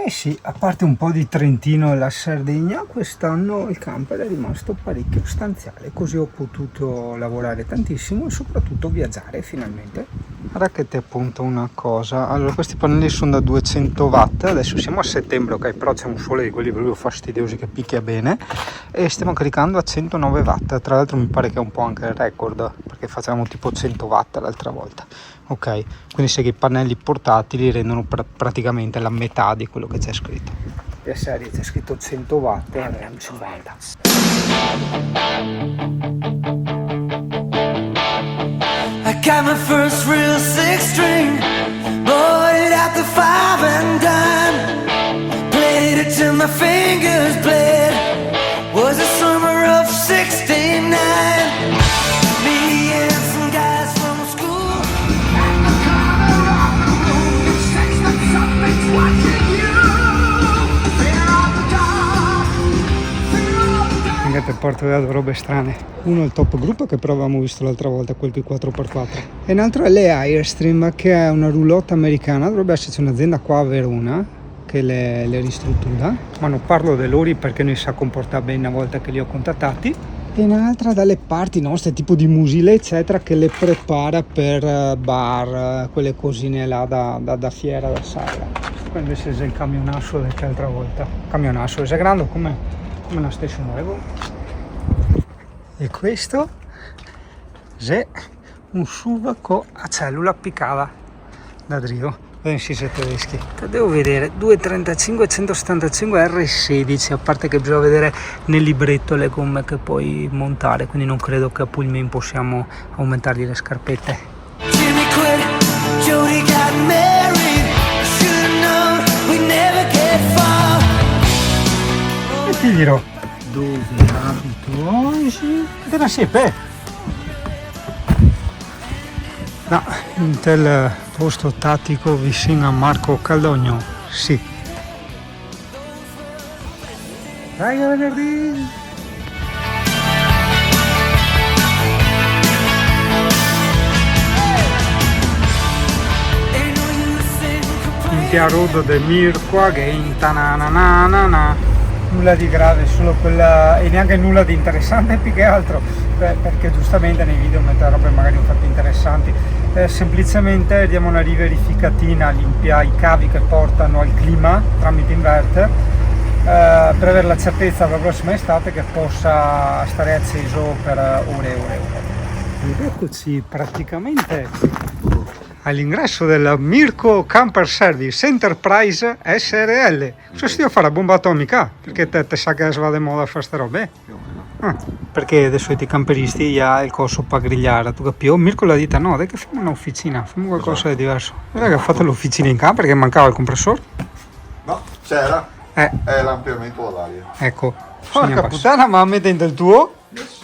Eh sì, a parte un po' di Trentino e la Sardegna, quest'anno il camper è rimasto parecchio stanziale, così ho potuto lavorare tantissimo e soprattutto viaggiare finalmente. Guarda che ti appunto una cosa, allora questi pannelli sono da 200 watt, adesso siamo a settembre, ok, però c'è un sole di quelli proprio fastidiosi che picchia bene e stiamo caricando a 109 watt, tra l'altro mi pare che è un po' anche il record, perché facevamo tipo 100 watt l'altra volta. Ok, quindi se i pannelli portatili rendono praticamente la metà di quello che c'è scritto. Per serie c'è scritto 100 watt e abbiamo 50. I got my first real six string, bought it at the five and dime, played it till my fingers bled, was the summer of 69. Me and some guys from school. Anche porto via robe strane. Uno è il Top Group che però avevamo visto l'altra volta, quel qui 4x4, e un altro è le Airstream, che è una roulotte americana. Dovrebbe esserci un'azienda qua a Verona che le ristruttura, ma non parlo dell'Ori perché non si sa comportare bene una volta che li ho contattati. E un'altra dalle parti nostre, tipo di Musile eccetera, che le prepara per bar, quelle cosine là da fiera, da sala. Qua invece è il camionasso dell'altra volta. Camionasso, è grande come la Station Wagon. E questo è un SUV a cellula applicata da Drio. Vedi se siete tedeschi. Devo vedere 235 175 R16, a parte che bisogna vedere nel libretto le gomme che puoi montare, quindi non credo che a Pullman possiamo aumentargli le scarpette. Jimmy quit, Jody got married, should've known we'd never get far. E ti dirò dove abito oggi? Della Siepe. No, in tel posto tattico vicino a Marco Caldogno, sì. Dai, venerdì! Il Road de Mirko Again, tananana. Nulla di grave, solo quella, e neanche nulla di interessante più che altro, perché giustamente nei video metto robe magari infatti interessanti. Semplicemente diamo una riverificatina, limpia i cavi che portano al clima tramite inverter, per avere la certezza per la prossima estate che possa stare acceso per ore e ore e ore. Ed eccoci praticamente all'ingresso del Mirko Camper Service Enterprise SRL. Cosa stai a fare? La bomba atomica? Perché te sa che va di moda a fare queste robe? Perché adesso i camperisti ha il coso per grigliare, tu capisci? Mirko l'ha detto no, dai che facciamo un'officina, facciamo qualcosa di diverso. Guarda che ha fatto l'officina in campo perché mancava il compressore. No, c'era. È l'ampliamento dell'aria. Ecco. Porca puttana, ma mettendo il tuo?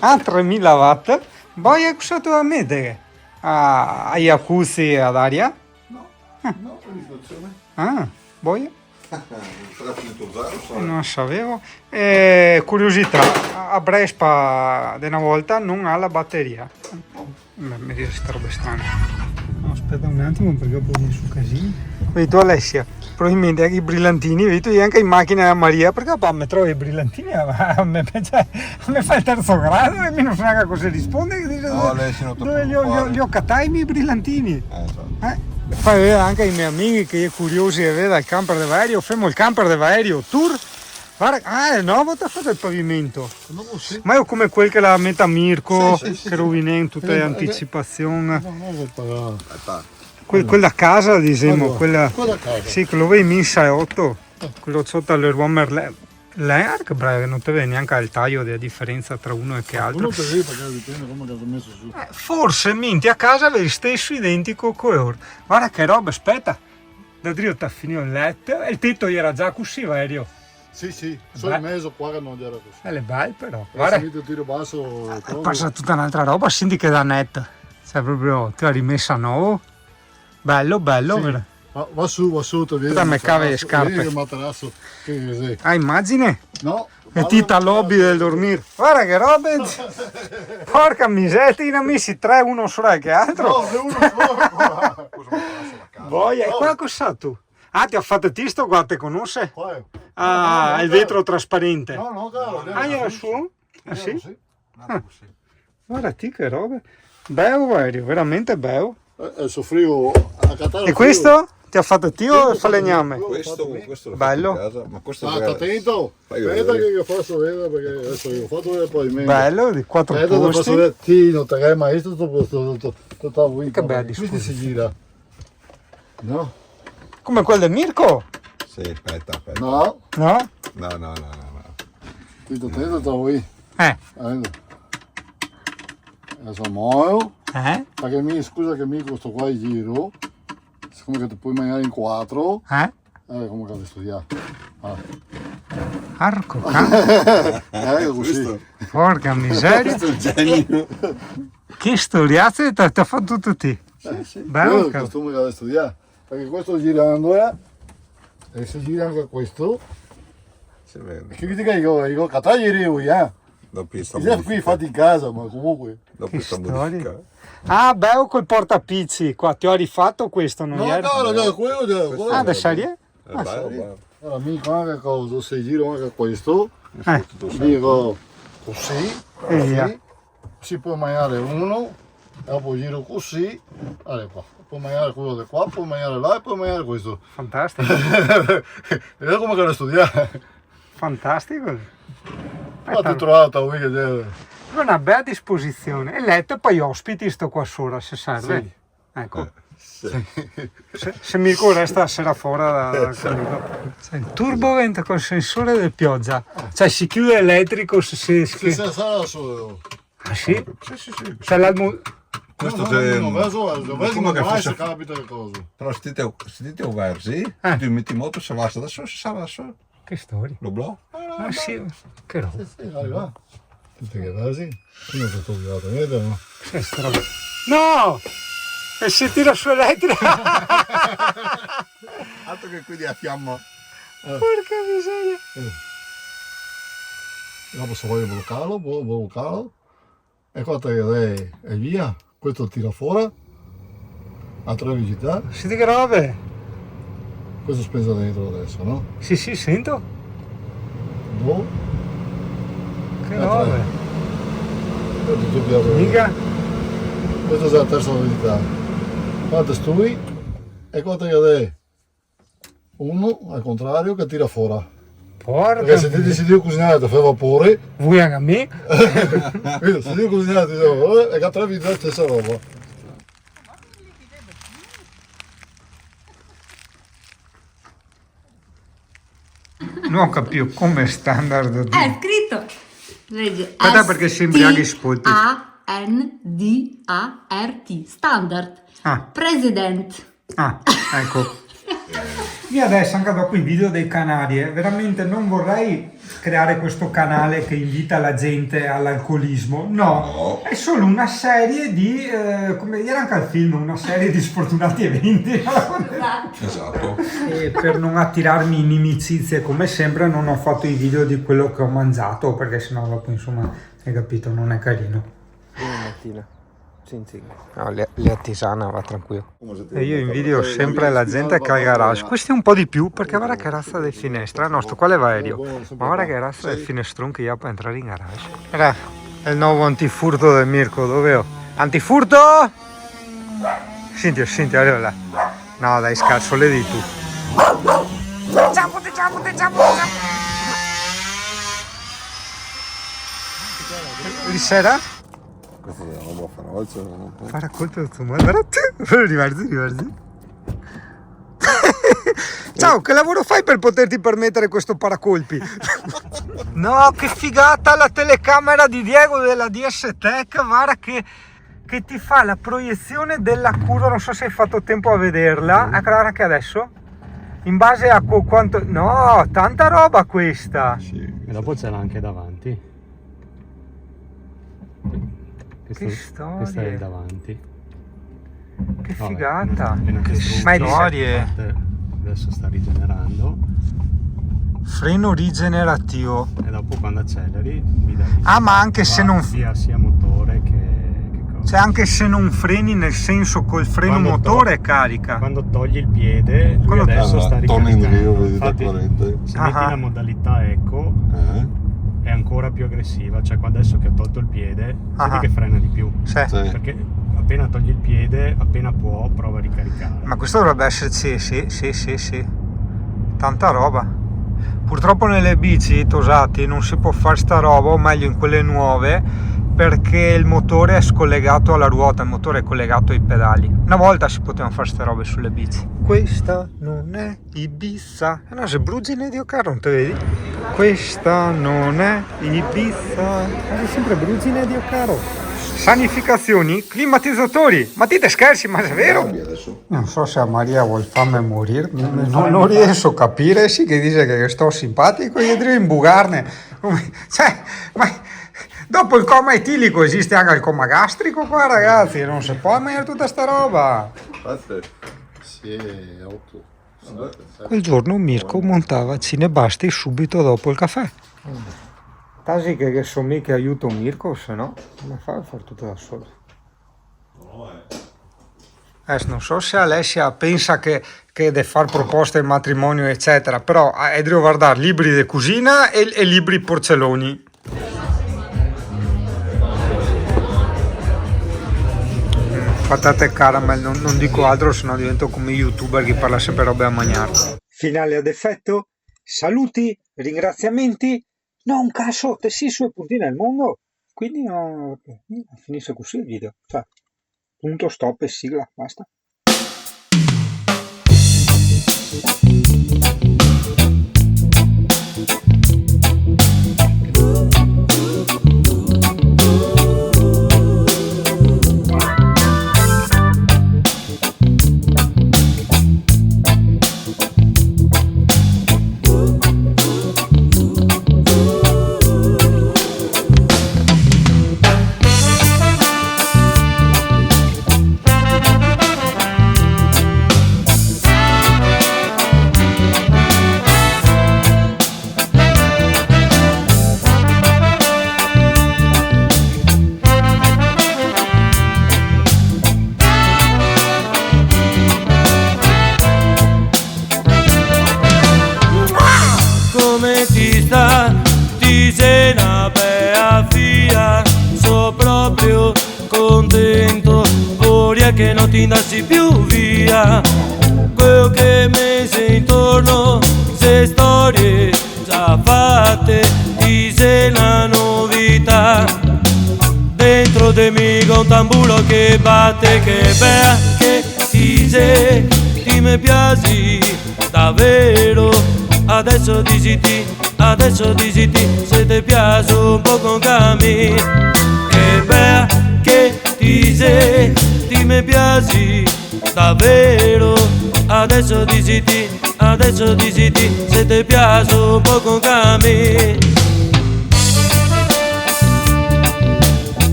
A 3000 watt. Poi cosa tu a mettere? A jacuzzi ad aria? No, no, risoluzione. Ah, boia? Sarà finito zero? Non sapevo. Curiosità, a Brespa di una volta non ha la batteria. Mi dice queste robe strane. No, aspetta un attimo perché poi su casini. Vedi tu Alessia, probabilmente anche i brillantini, vedi tu anche in macchina a Maria, perché papà mi trovi i brillantini, a me fa il terzo grado e mi non so neanche cosa risponde. Dice, no, Alessia non dove li ho cattati i miei brillantini? Esatto. Fai vedere anche ai miei amici che è curiosi di vedere il camper dell'aereo, facciamo il camper dell'aereo tour. Guarda, è nuovo, ti ha fatto il pavimento. No, sì. Ma è come quel che la metta Mirko, sì, che rovina in tutte le anticipazioni. Aspetta. Quella casa, diciamo, quella casa. sì, quello vedi in 6-8, quello sotto all'Leroy Merlin. Lei che bravo, non ti vede neanche il taglio della differenza tra uno e che altro. Non te vedi perché dipende come che ho messo su. Forse minti a casa avevi stesso identico colore. Guarda che roba, aspetta. Da Drio ti ha finito il letto e il tetto era già così aereo. Sì, solo il mese qua che non era così. È bello però. Guarda, il tiro basso. passa tutta un'altra roba, senti che da net. Cioè proprio, ti ha rimessa a nuovo. Bello, sì. Vero? Va su, ti vieni. Da me cave le scarpe. Il materasso. Che cos'è? Ah, immagine? No. Mettita al lobby del dormire. Guarda che roba! Porca miseria, ti ne ha messi 3 uno solo che altro. No, uno solo qua. Boia, e qua cosa tu? Ah, ti ha fatto te sto qua, te conosce? Qua è. Ah, il vetro trasparente. No, no, caro. Ah, era suo? Ah, sì? Sì. Guarda ti che roba. Bello aereo, veramente bello. Adesso frigo a Catania. E questo? Ti ha fatto te o falegname? Questo l'ho Bello. fatto in casa, ma questo Ah, sta attento. Fai Aspetta vedere. che io faccio vedere perché adesso io ho fatto vedere poi meglio. Bello, di 4 Aspetta, ti faccio posti. vedere. Ti non te hai mai visto tutto Che bella Questi si discussione. gira. No? Come quello del Mirko? Sì, aspetta. No? No? No. Tutto attento, sta qui. Eh. Adesso muoio. Eh? Scusa che mi questo qua il giro. Siccome che ti puoi mangiare in 4. Eh? Come che devi studiare? Arco, cane. Così. Porca miseria. Questo è il genio. Che storiazze ti ha fatto tutto te. Bello, Io il cavolo. costume che devi studiare. Perché questo girando e se gira anche questo. Si vede. Che dica io Catania Dopo questa Già qui modifica. fatti in casa, ma comunque. Dopo questa storia. modifica. Ah, bello col portapizzi. Qua ti ho rifatto questo, non No, era? no, quello già. Ah, da Sciarie? Bello. Allora, amico anche cosa, se giro anche questo, Tutto dico così, E via. così, si può mangiare uno, e dopo giro così, allora qua, puoi mangiare quello di qua, puoi mangiare là e puoi mangiare questo. Fantastico. Vedi come che lo studiare? Fantastico. Ma ti ho trovato qui che deve. Una bella disposizione. E letto e poi ospiti sto qua sopra se serve. Sì. Ecco. Sì. Se Mirko resta sera fuori da il turbovento col sensore del pioggia. Cioè si chiude elettrico se Se sarà solo. Ah sì? Sì. C'è l'almo... Questo no, se... non vedo come che mai fosse- se capita le cose. Però se ti versi, tu metti in moto, se va da solo, si sa da solo. Che storia. Lo blocco. Ah sì, che roba. Sì, arriva. Tutti che versi? Io non ti ho studiato niente, no? Che roba. No! E se tira su elettrica! Altro che qui a fiamma. Porca miseria! Dopo se voglio bloccarlo. E qua te e via. Questo tira fuori. A 3 velocità. Senti che robe? Questo spesa dentro adesso, no? Sì, sento. 2. Che robe. Mica. Mica? Questa è la terza velocità. Quando stui e qua te uno al contrario che tira fuori. Porca Perché se ti decidi di cucinare ti fa vapore. Vuoi anche a me? Se ti cucinare ti fa vapore e che a 3 velocità è la stessa roba. Non capisco come standard di... È scritto. Legge. Aspetta, perché si imbriaghi spolti. Standard. Standard. Ah. President. Ah, ecco. Io adesso, anche dopo i video dei Canarie, veramente non vorrei creare questo canale che invita la gente all'alcolismo. No, è solo una serie di, come era anche al film, una serie di sfortunati eventi. Esatto. E per non attirarmi inimicizie, come sempre, non ho fatto i video di quello che ho mangiato, perché sennò dopo, insomma, hai capito, non è carino. Una mattina. No, le attisana, va tranquillo. E io invidio sempre la gente che ha il garage. Questi un po' di più, perché guarda che razza di finestra. No, sto qua è aereo. Ma guarda che razza di finestrone che ha per entrare in garage. Era è il nuovo antifurto del Mirko, dove ho? Antifurto! Senti, arriva là. No, dai, scarso, le di tu. Ciao. Di sera? Questo è una roba feroce. Fare colpo del tuo mare. Rivarsi. Ciao, che lavoro fai per poterti permettere questo paracolpi? No, che figata la telecamera di Diego della DS Tech, guarda che ti fa la proiezione della curva, non so se hai fatto tempo a vederla. Ecco, guarda che adesso, in base a quanto... No, tanta roba questa. E dopo c'era anche davanti. Che storie. Questa è il davanti. Che Vabbè, figata. appena Che strucci, storie. Adesso sta rigenerando Freno rigenerativo. e dopo quando acceleri vi dà Ah, ma anche se non... sia motore che cosa. Cioè anche se non freni, nel senso col freno Quando motore carica. Quando togli il piede, lui Quando- adesso sta torna in ricaricando. rio, vedi da Infatti, 40. se Ah. metti la modalità eco è ancora più aggressiva, cioè qua adesso che ho tolto il piede, Ah. vedi che frena di più. Sì. Sì. Perché appena togli il piede, appena può, prova a ricaricare. Ma questo dovrebbe esserci, sì. Tanta roba. Purtroppo nelle bici tosati non si può fare sta roba, o meglio in quelle nuove, perché il motore è scollegato alla ruota, il motore è collegato ai pedali. Una volta si potevano fare ste robe sulle bici. Questa non è Ibiza. No, se bruci ne dio caro, non te vedi? Questa non è Ibiza. Sei sempre bruci ne dio caro. Sanificazioni, climatizzatori. Ma dite scherzi, ma è vero? Adesso. Non so se a Maria vuol farmi morire, non riesco a capire, sì che dice che sto simpatico e io devo imbugarne. Cioè, ma dopo il coma etilico esiste anche il coma gastrico qua ragazzi, non si può mangiare tutta sta roba. Sì, 8. Quel giorno Mirko montava Cinebasti subito dopo il caffè. Tasi che so mica aiuto Mirko, se no come fa a fare tutto da solo? Non so se Alessia pensa che deve fare proposte di matrimonio eccetera, però devo guardare libri di cucina e libri porcelloni. Patate e caramel, non dico altro, sennò divento come youtuber che parla sempre robe a mangiare. Finale ad effetto, saluti, ringraziamenti. No, un cazzo, te sì sue puntine al mondo. Quindi no, finisce così il video. Cioè, punto, stop e sigla, basta. Come ti sta? Ti sei una bella figlia, sono proprio contento, vorrei che non ti andassi più via. Quello che mi sei intorno, se storie già fatte, ti sei una novità. Dentro di me con un tamburo che batte, che bella che ti sei, ti mi piaci davvero. Adesso dici ti, se ti piace un po' con Cami. Che bella che ti sei, ti mi piaci davvero. Adesso dici ti, se ti piace un po' con Cami.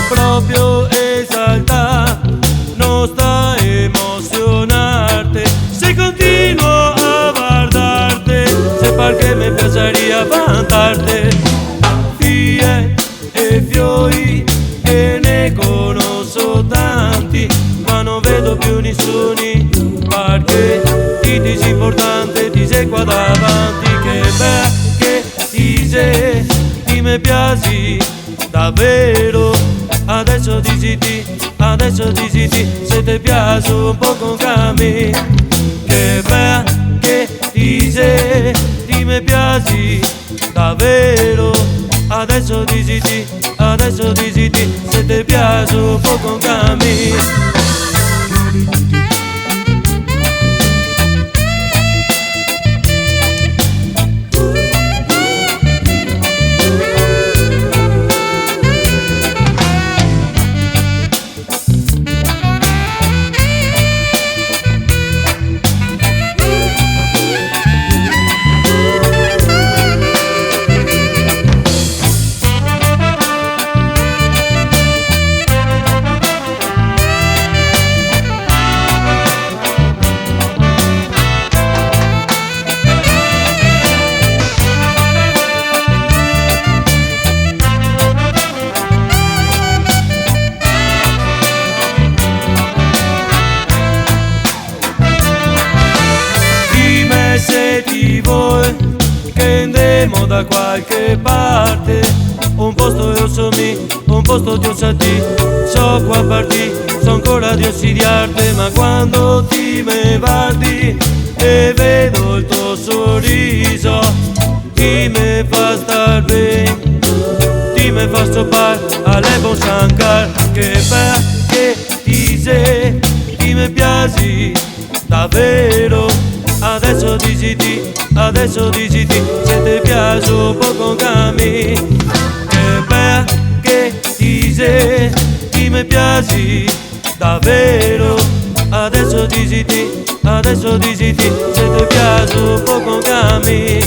Proprio esalta, non sta emozionarte. Se continuo a guardarte, se perché mi piacería cantarte. Figlie e fiori che ne conosco tanti, ma non vedo più nessuno, perché ti dici importante, ti sei qua davanti. Che bella che ti sei, ti mi piaci davvero. Adesso dici ti, se ti piace un po' con Cami. Che bella che ti sei, ti mi piaci davvero. Adesso dici ti, se ti piace un po' con Cami. andremo da qualche parte, un posto io so mi, un posto ti so di, so qua partì, so ancora di ossidiarte, ma quando ti me guardi e vedo il tuo sorriso, ti me fa star bene, ti me fa stoppare alle bon shankar, che perché ti sei, ti me piaci davvero, adesso dici ti, se ti piace un po' con cammi, che perché ti sei, ti me piaci davvero, adesso dici ti, se ti piace un po' con cammi.